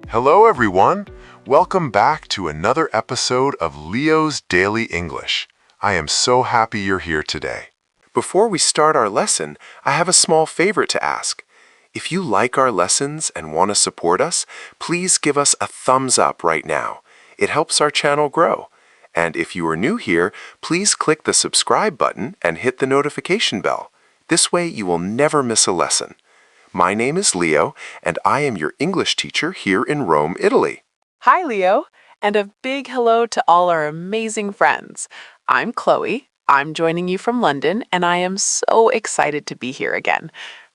Hello everyone! Welcome back to another episode of Leo's Daily English. I am so happy you're here today. Before we start our lesson, I have a small favor to ask. If you like our lessons and want to support us, please give us a thumbs up right now. It helps our channel grow. And if you are new here, please click the subscribe button and hit the notification bell. This way you will never miss a lesson. My name is Leo, and I am your English teacher here in Rome, Italy. Hi, Leo, and a big hello to all our amazing friends. I'm Chloe. I'm joining you from London, and I am so excited to be here again.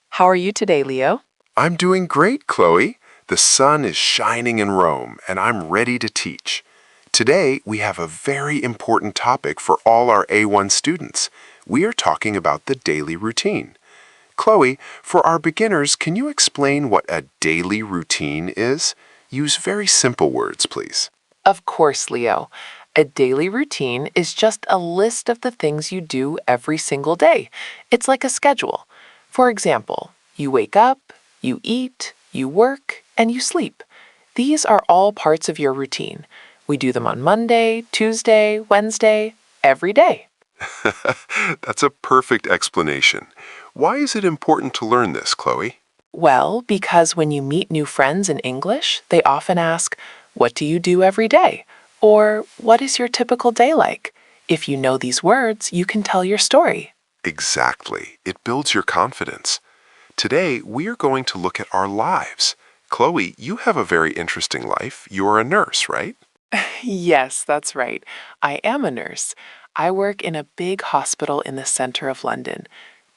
How are you today, Leo? I'm doing great, Chloe. The sun is shining in Rome, and I'm ready to teach. Today, we have a very important topic for all our A1 students. We are talking about the daily routine. Chloe, for our beginners, can you explain what a daily routine is? Use very simple words, please. Of course, Leo. A daily routine is just a list of the things you do every single day. It's like a schedule. For example, you wake up, you eat, you work, and you sleep. These are all parts of your routine. We do them on Monday, Tuesday, Wednesday, every day. That's a perfect explanation. Why is it important to learn this, Chloe? Well, because when you meet new friends in English, they often ask, "What do you do every day?" Or, "What is your typical day like?" If you know these words, you can tell your story. Exactly. It builds your confidence. Today, we are going to look at our lives. Chloe, you have a very interesting life. You're a nurse, right? Yes, that's right. I am a nurse. I work in a big hospital in the center of London.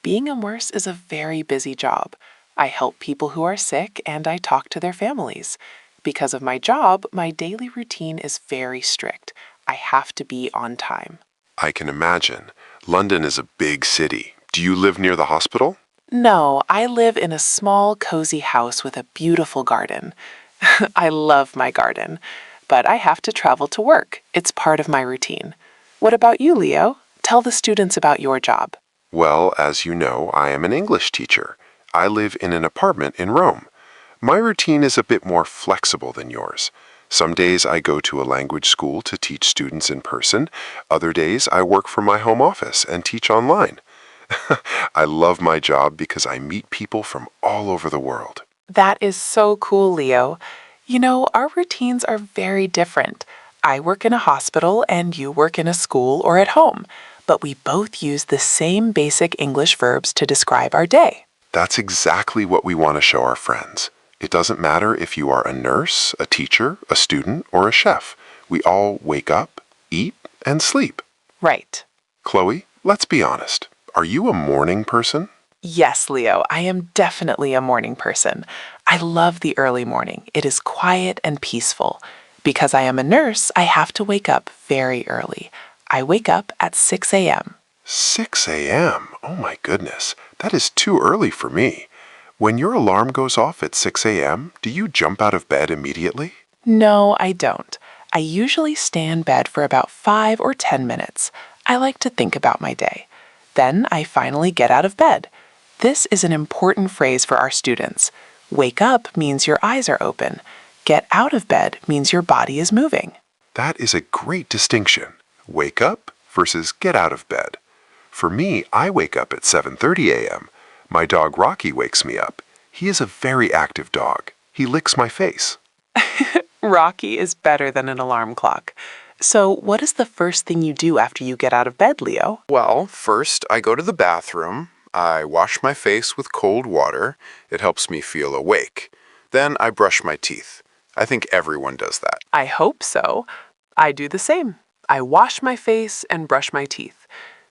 Being a nurse is a very busy job. I help people who are sick and I talk to their families. Because of my job, my daily routine is very strict. I have to be on time. I can imagine. London is a big city. Do you live near the hospital? No, I live in a small, cozy house with a beautiful garden. I love my garden, but I have to travel to work. It's part of my routine. What about you, Leo? Tell the students about your job. Well, as you know, I am an English teacher. I live in an apartment in Rome. My routine is a bit more flexible than yours. Some days I go to a language school to teach students in person. Other days I work from my home office and teach online. I love my job because I meet people from all over the world. That is so cool, Leo. You know, our routines are very different. I work in a hospital and you work in a school or at home, but we both use the same basic English verbs to describe our day. That's exactly what we want to show our friends. It doesn't matter if you are a nurse, a teacher, a student, or a chef. We all wake up, eat, and sleep. Right. Chloe, let's be honest. Are you a morning person? Yes, Leo, I am definitely a morning person. I love the early morning. It is quiet and peaceful. Because I am a nurse, I have to wake up very early. I wake up at 6 a.m. 6 a.m.? Oh my goodness, that is too early for me. When your alarm goes off at 6 a.m., do you jump out of bed immediately? No, I don't. I usually stay in bed for about 5 or 10 minutes. I like to think about my day. Then I finally get out of bed. This is an important phrase for our students. Wake up means your eyes are open. Get out of bed means your body is moving. That is a great distinction. Wake up versus get out of bed. For me, I wake up at 7:30 a.m. My dog Rocky wakes me up. He is a very active dog. He licks my face. Rocky is better than an alarm clock. So, what is the first thing you do after you get out of bed, Leo? Well, first I go to the bathroom. I wash my face with cold water. It helps me feel awake. Then I brush my teeth. I think everyone does that. I hope so. I do the same. I wash my face and brush my teeth.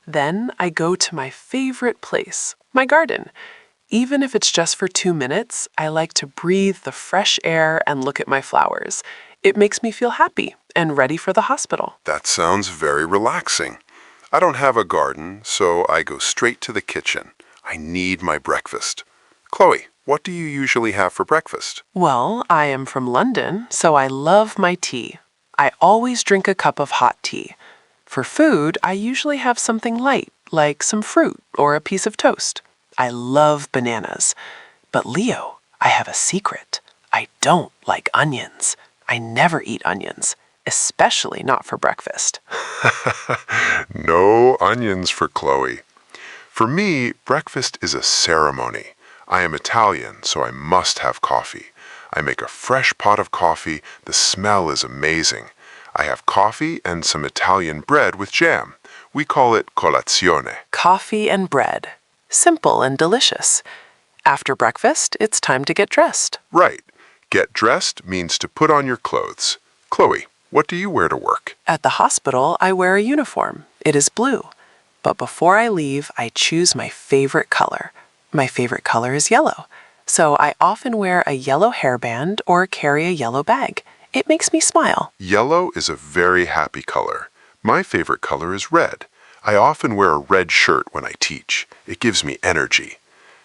Then I go to my favorite place, my garden. Even if it's just for 2 minutes, I like to breathe the fresh air and look at my flowers. It makes me feel happy and ready for the hospital. That sounds very relaxing. I don't have a garden, so I go straight to the kitchen. I need my breakfast. Chloe, what do you usually have for breakfast? Well, I am from London, so I love my tea. I always drink a cup of hot tea. For food, I usually have something light, like some fruit or a piece of toast. I love bananas. But Leo, I have a secret. I don't like onions. I never eat onions, especially not for breakfast. No onions for Chloe. For me, breakfast is a ceremony. I am Italian, so I must have coffee. I make a fresh pot of coffee. The smell is amazing. I have coffee and some Italian bread with jam. We call it colazione. Coffee and bread. Simple and delicious. After breakfast, it's time to get dressed. Right. Get dressed means to put on your clothes. Chloe, what do you wear to work? At the hospital, I wear a uniform. It is blue. But before I leave, I choose my favorite color. My favorite color is yellow. So I often wear a yellow hairband or carry a yellow bag. It makes me smile. Yellow is a very happy color. My favorite color is red. I often wear a red shirt when I teach. It gives me energy.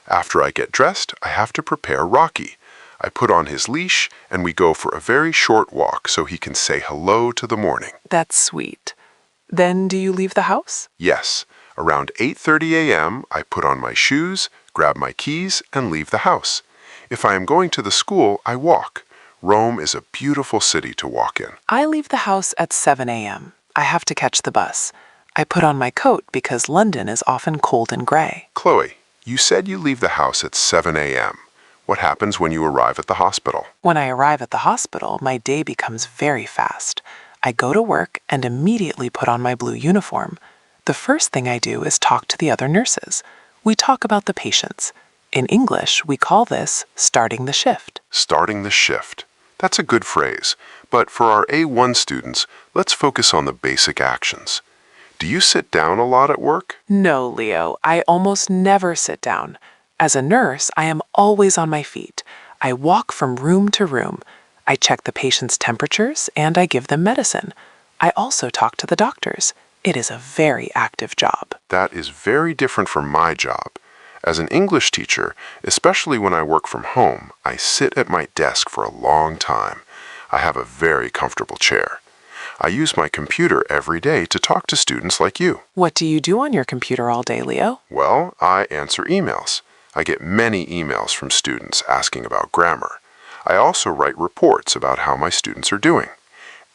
After I get dressed, I have to prepare Rocky. I put on his leash and we go for a very short walk so he can say hello to the morning. That's sweet. Then do you leave the house? Yes. Around 8:30 a.m., I put on my shoes, grab my keys, and leave the house. If I am going to the school, I walk. Rome is a beautiful city to walk in. I leave the house at 7 a.m. I have to catch the bus. I put on my coat because London is often cold and gray. Chloe, you said you leave the house at 7 a.m. What happens when you arrive at the hospital? When I arrive at the hospital, my day becomes very fast. I go to work and immediately put on my blue uniform. The first thing I do is talk to the other nurses. We talk about the patients. In English, we call this starting the shift. Starting the shift. That's a good phrase. But for our A1 students, let's focus on the basic actions. Do you sit down a lot at work? No, Leo, I almost never sit down. As a nurse, I am always on my feet. I walk from room to room. I check the patient's temperatures and I give them medicine. I also talk to the doctors. It is a very active job. That is very different from my job. As an English teacher, especially when I work from home, I sit at my desk for a long time. I have a very comfortable chair. I use my computer every day to talk to students like you. What do you do on your computer all day, Leo? Well, I answer emails. I get many emails from students asking about grammar. I also write reports about how my students are doing.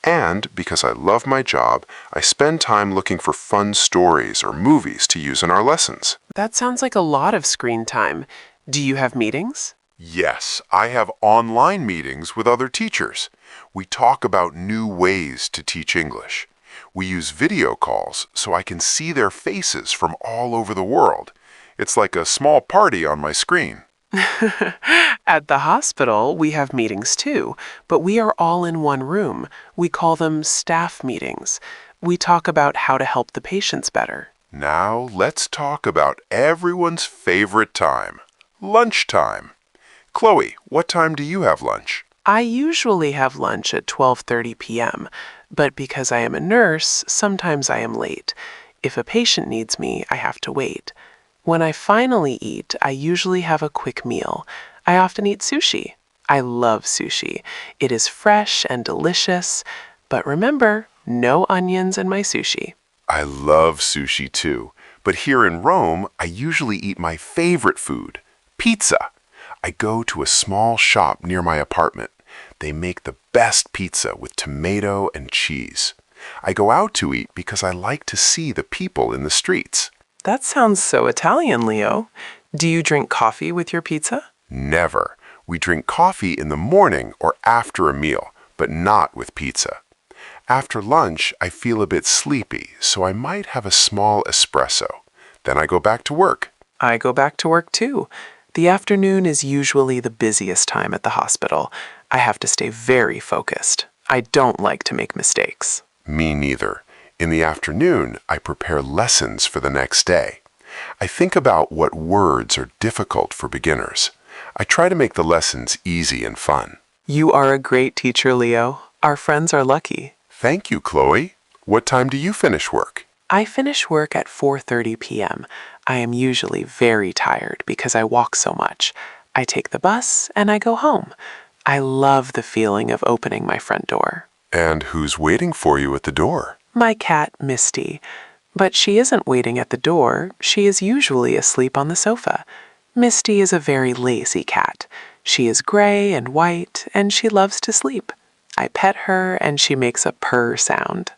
And because I love my job, I spend time looking for fun stories or movies to use in our lessons. That sounds like a lot of screen time. Do you have meetings? Yes, I have online meetings with other teachers. We talk about new ways to teach English. We use video calls so I can see their faces from all over the world. It's like a small party on my screen. At the hospital, we have meetings too, but we are all in one room. We call them staff meetings. We talk about how to help the patients better. Now let's talk about everyone's favorite time, lunchtime. Chloe, what time do you have lunch? I usually have lunch at 12:30 p.m., but because I am a nurse, sometimes I am late. If a patient needs me, I have to wait. When I finally eat, I usually have a quick meal. I often eat sushi. I love sushi. It is fresh and delicious, but remember, no onions in my sushi. I love sushi too, but here in Rome, I usually eat my favorite food, pizza. I go to a small shop near my apartment. They make the best pizza with tomato and cheese. I go out to eat because I like to see the people in the streets. That sounds so Italian, Leo. Do you drink coffee with your pizza? Never. We drink coffee in the morning or after a meal, but not with pizza. After lunch, I feel a bit sleepy, so I might have a small espresso. Then I go back to work. I go back to work too. The afternoon is usually the busiest time at the hospital. I have to stay very focused. I don't like to make mistakes. Me neither. In the afternoon, I prepare lessons for the next day. I think about what words are difficult for beginners. I try to make the lessons easy and fun. You are a great teacher, Leo. Our friends are lucky. Thank you, Chloe. What time do you finish work? I finish work at 4:30 p.m. I am usually very tired because I walk so much. I take the bus and I go home. I love the feeling of opening my front door. And who's waiting for you at the door? My cat, Misty. But she isn't waiting at the door. She is usually asleep on the sofa. Misty is a very lazy cat. She is gray and white, and she loves to sleep. I pet her, and she makes a purr sound.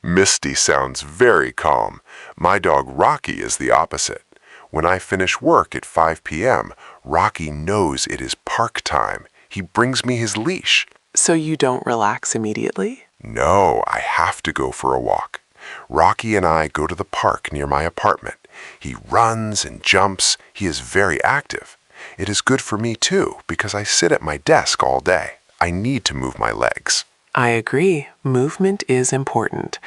Misty sounds very calm. My dog Rocky is the opposite. When I finish work at 5 p.m., Rocky knows it is park time. He brings me his leash. So you don't relax immediately? No, I have to go for a walk. Rocky and I go to the park near my apartment. He runs and jumps. He is very active. It is good for me too, because I sit at my desk all day. I need to move my legs. I agree. Movement is important.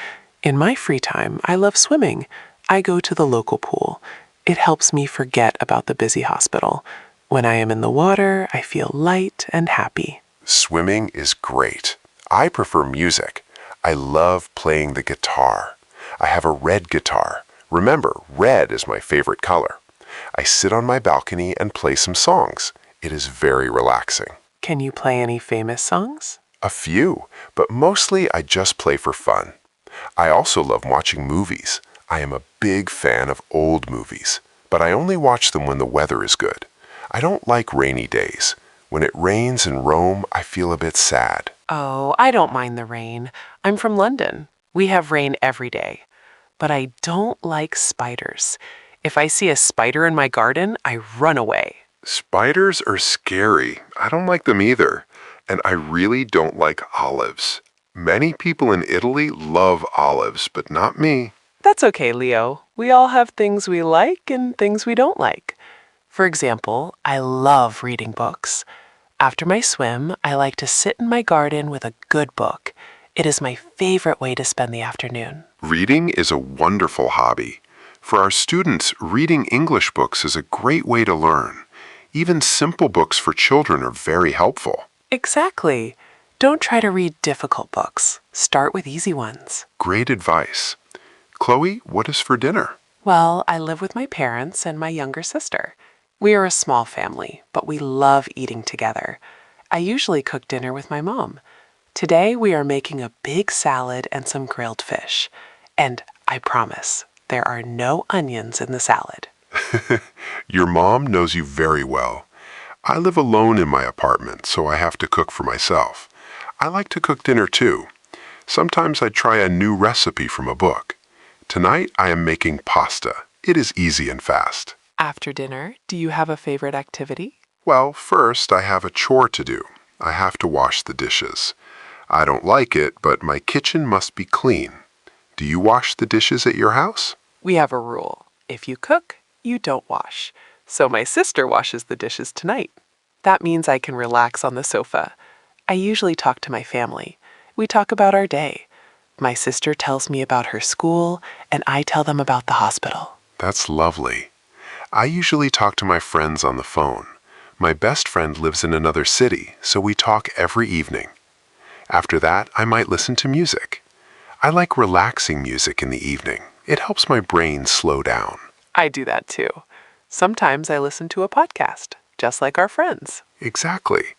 In my free time, I love swimming. I go to the local pool. It helps me forget about the busy hospital. When I am in the water, I feel light and happy. Swimming is great. I prefer music. I love playing the guitar. I have a red guitar. Remember, red is my favorite color. I sit on my balcony and play some songs. It is very relaxing. Can you play any famous songs? A few, but mostly I just play for fun. I also love watching movies. I am a big fan of old movies, but I only watch them when the weather is good. I don't like rainy days. When it rains in Rome, I feel a bit sad. Oh, I don't mind the rain. I'm from London. We have rain every day. But I don't like spiders. If I see a spider in my garden, I run away. Spiders are scary. I don't like them either. And I really don't like olives. Many people in Italy love olives, but not me. That's okay, Leo. We all have things we like and things we don't like. For example, I love reading books. After my swim, I like to sit in my garden with a good book. It is my favorite way to spend the afternoon. Reading is a wonderful hobby. For our students, reading English books is a great way to learn. Even simple books for children are very helpful. Exactly. Don't try to read difficult books. Start with easy ones. Great advice. Chloe, what is for dinner? Well, I live with my parents and my younger sister. We are a small family, but we love eating together. I usually cook dinner with my mom. Today we are making a big salad and some grilled fish. And I promise, there are no onions in the salad. Your mom knows you very well. I live alone in my apartment, so I have to cook for myself. I like to cook dinner too. Sometimes I try a new recipe from a book. Tonight I am making pasta. It is easy and fast. After dinner, do you have a favorite activity? Well, first I have a chore to do. I have to wash the dishes. I don't like it, but my kitchen must be clean. Do you wash the dishes at your house? We have a rule. If you cook, you don't wash. So my sister washes the dishes tonight. That means I can relax on the sofa. I usually talk to my family. We talk about our day. My sister tells me about her school, and I tell them about the hospital. That's lovely. I usually talk to my friends on the phone. My best friend lives in another city, so we talk every evening. After that, I might listen to music. I like relaxing music in the evening. It helps my brain slow down. I do that too. Sometimes I listen to a podcast, just like our friends. Exactly.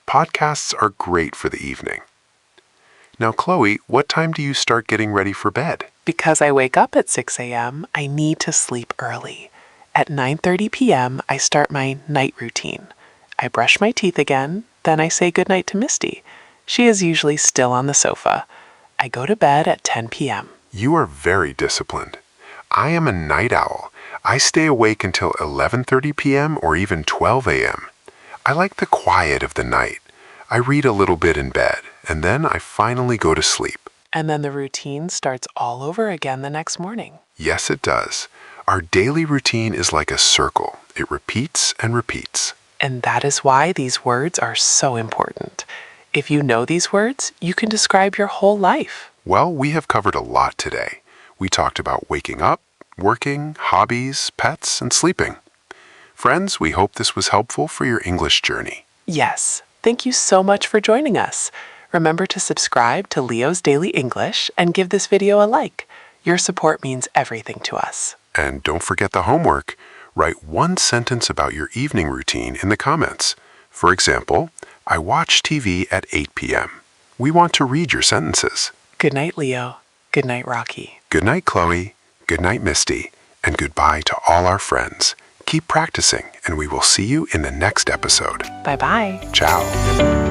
Podcasts are great for the evening. Now, Chloe, what time do you start getting ready for bed? Because I wake up at 6 a.m., I need to sleep early. At 9:30 p.m., I start my night routine. I brush my teeth again, then I say goodnight to Misty. She is usually still on the sofa. I go to bed at 10 p.m. You are very disciplined. I am a night owl. I stay awake until 11:30 p.m. or even 12 a.m. I like the quiet of the night. I read a little bit in bed, and then I finally go to sleep. And then the routine starts all over again the next morning. Yes, it does. Our daily routine is like a circle. It repeats and repeats. And that is why these words are so important. If you know these words, you can describe your whole life. Well, we have covered a lot today. We talked about waking up, working, hobbies, pets, and sleeping. Friends, we hope this was helpful for your English journey. Yes, thank you so much for joining us. Remember to subscribe to Leo's Daily English and give this video a like. Your support means everything to us. And don't forget the homework. Write one sentence about your evening routine in the comments. For example, I watch TV at 8 p.m. We want to read your sentences. Good night, Leo. Good night, Rocky. Good night, Chloe. Good night, Misty. And goodbye to all our friends. Keep practicing, and we will see you in the next episode. Bye-bye. Ciao.